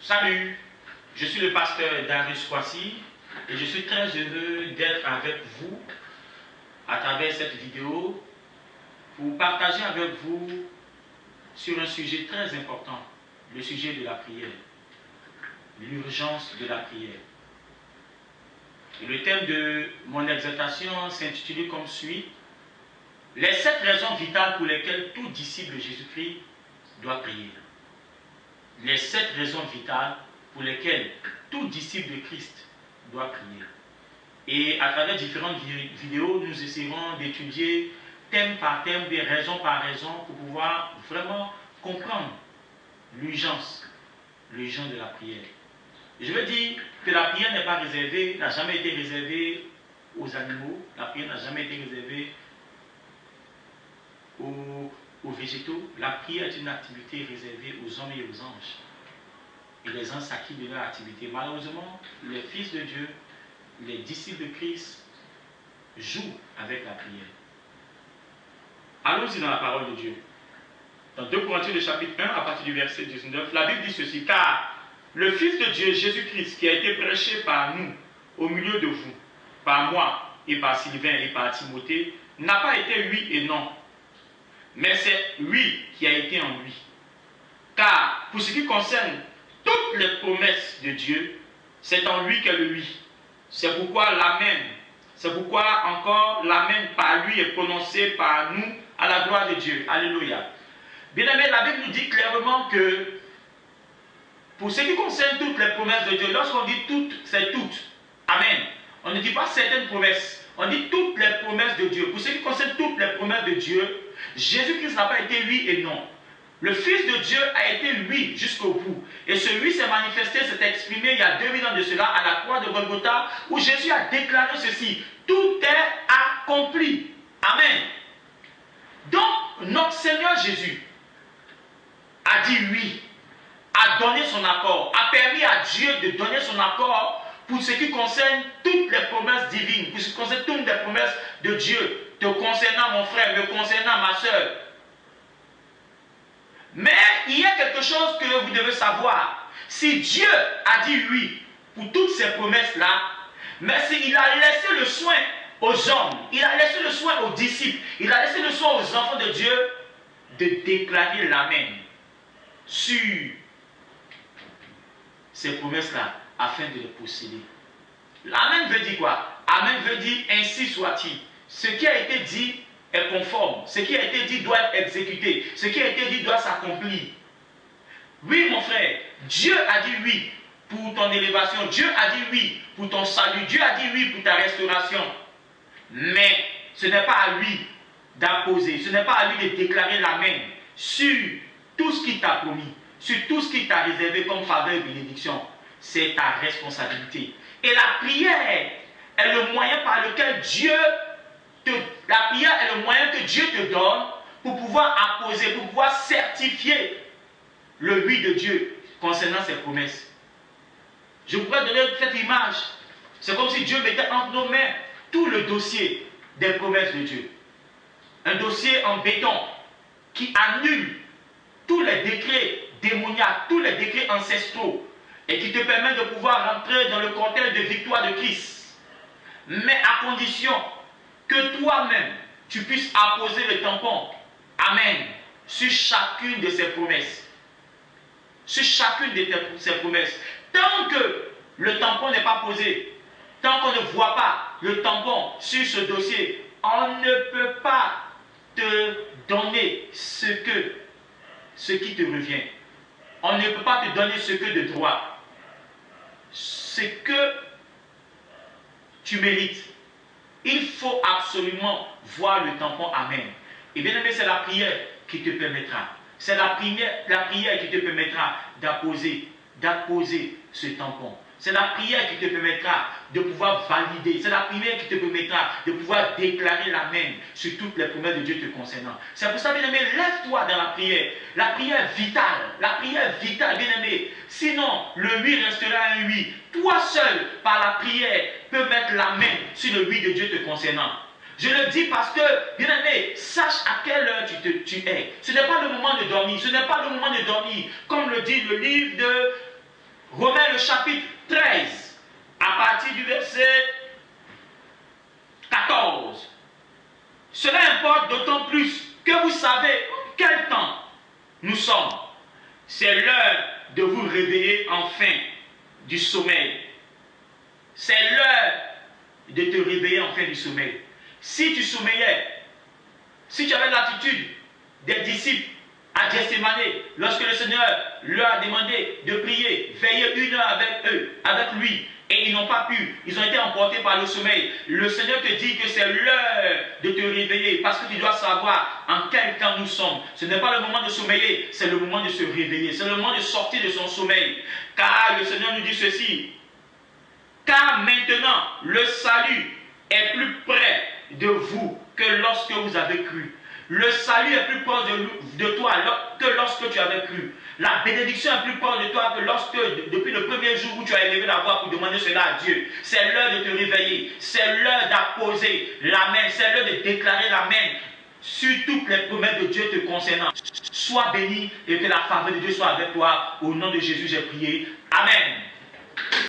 Salut, je suis le pasteur Darius Kwasi et je suis très heureux d'être avec vous à travers cette vidéo pour partager avec vous sur un sujet très important, le sujet de la prière, l'urgence de la prière. Et le thème de mon exhortation s'intitule comme suit: les 7 raisons vitales pour lesquelles tout disciple de Jésus-Christ doit prier. Les 7 raisons vitales pour lesquelles tout disciple de Christ doit prier. Et à travers différentes vidéos, nous essaierons d'étudier thème par thème, des raisons par raison, pour pouvoir vraiment comprendre l'urgence de la prière. Je veux dire que la prière n'est pas réservée, n'a jamais été réservée aux animaux, la prière n'a jamais été réservée aux végétaux. La prière est une activité réservée aux hommes et aux anges. Et les anges s'acquittent de leur activité. Malheureusement, les fils de Dieu, les disciples de Christ, jouent avec la prière. Allons-y dans la parole de Dieu. Dans 2 Corinthiens, le chapitre 1, à partir du verset 19, la Bible dit ceci: car le Fils de Dieu, Jésus-Christ, qui a été prêché par nous, au milieu de vous, par moi et par Sylvain et par Timothée, n'a pas été oui et non, mais c'est oui qui a été en lui. Car pour ce qui concerne toutes les promesses de Dieu, c'est en lui qu'est le oui. C'est pourquoi l'amen, c'est pourquoi encore l'amen par lui est prononcé par nous à la gloire de Dieu. Alléluia. Bien aimé, la Bible nous dit clairement que pour ce qui concerne toutes les promesses de Dieu, lorsqu'on dit toutes, c'est toutes. Amen. On ne dit pas certaines promesses, on dit toutes les promesses de Dieu. Pour ce qui concerne toutes les promesses de Dieu, Jésus-Christ n'a pas été oui et non. Le Fils de Dieu a été oui jusqu'au bout. Et ce oui s'est manifesté, s'est exprimé il y a 2000 ans de cela à la croix de Golgotha, où Jésus a déclaré ceci: tout est accompli. Amen. Donc, notre Seigneur Jésus a dit oui, a donné son accord, a permis à Dieu de donner son accord pour ce qui concerne toutes les promesses divines, pour ce qui concerne toutes les promesses de Dieu, te concernant mon frère, me concernant ma soeur. Mais il y a quelque chose que vous devez savoir. Si Dieu a dit oui pour toutes ces promesses-là, mais s'il a laissé le soin aux hommes, il a laissé le soin aux disciples, il a laissé le soin aux enfants de Dieu de déclarer l'amen sur ces promesses-là afin de les posséder. L'amen veut dire quoi? Amen veut dire ainsi soit-il. Ce qui a été dit est conforme. Ce qui a été dit doit être exécuté. Ce qui a été dit doit s'accomplir. Oui, mon frère, Dieu a dit oui pour ton élévation. Dieu a dit oui pour ton salut. Dieu a dit oui pour ta restauration. Mais ce n'est pas à lui d'imposer. Ce n'est pas à lui de déclarer l'amen sur tout ce qu'il t'a promis, sur tout ce qu'il t'a réservé comme faveur et bénédiction. C'est ta responsabilité. Et la prière est le moyen par lequel la prière est le moyen que Dieu te donne pour pouvoir apposer, pour pouvoir certifier le oui de Dieu concernant ses promesses. Je pourrais donner cette image. C'est comme si Dieu mettait entre nos mains tout le dossier des promesses de Dieu. Un dossier en béton qui annule tous les décrets démoniaques, tous les décrets ancestraux, et qui te permet de pouvoir rentrer dans le cortège de victoire de Christ. Mais à condition que toi-même, tu puisses apposer le tampon, amen, sur chacune de ces promesses. Sur chacune de ces promesses. Tant que le tampon n'est pas posé, tant qu'on ne voit pas le tampon sur ce dossier, on ne peut pas te donner ce qui te revient. On ne peut pas te donner ce que de droit. Ce que tu mérites. Il faut absolument voir le tampon amen. Et bien aimé, c'est la prière qui te permettra. C'est la prière qui te permettra d'apposer ce tampon. C'est la prière qui te permettra de pouvoir valider. C'est la prière qui te permettra de pouvoir déclarer l'amen sur toutes les promesses de Dieu te concernant. C'est pour ça, bien aimé, lève-toi dans la prière. La prière vitale, bien aimé. Sinon, le oui restera un oui. Toi seul, par la prière, peux mettre l'amen sur le oui de Dieu te concernant. Je le dis parce que, bien aimé, sache à quelle heure tu es. Ce n'est pas le moment de dormir. Ce n'est pas le moment de dormir. Comme le dit le livre de le chapitre 13, à partir du verset 14. Cela importe d'autant plus que vous savez quel temps nous sommes. C'est l'heure de vous réveiller enfin du sommeil. C'est l'heure de te réveiller enfin du sommeil. Si tu sommeillais, si tu avais l'attitude des disciples à Gethsémane, lorsque le Seigneur leur a demandé de prier, veiller 1 heure avec eux, avec lui, et ils n'ont pas pu, ils ont été emportés par le sommeil. Le Seigneur te dit que c'est l'heure de te réveiller, parce que tu dois savoir en quel temps nous sommes. Ce n'est pas le moment de sommeiller, c'est le moment de se réveiller, c'est le moment de sortir de son sommeil. Car le Seigneur nous dit ceci: car maintenant le salut est plus près de vous que lorsque vous avez cru. Le salut est plus proche de toi que lorsque tu avais cru. La bénédiction est plus proche de toi que lorsque, depuis le premier jour où tu as élevé la voix pour demander cela à Dieu. C'est l'heure de te réveiller. C'est l'heure d'apposer la main. C'est l'heure de déclarer la main sur toutes les promesses de Dieu te concernant. Sois béni et que la faveur de Dieu soit avec toi. Au nom de Jésus, j'ai prié. Amen.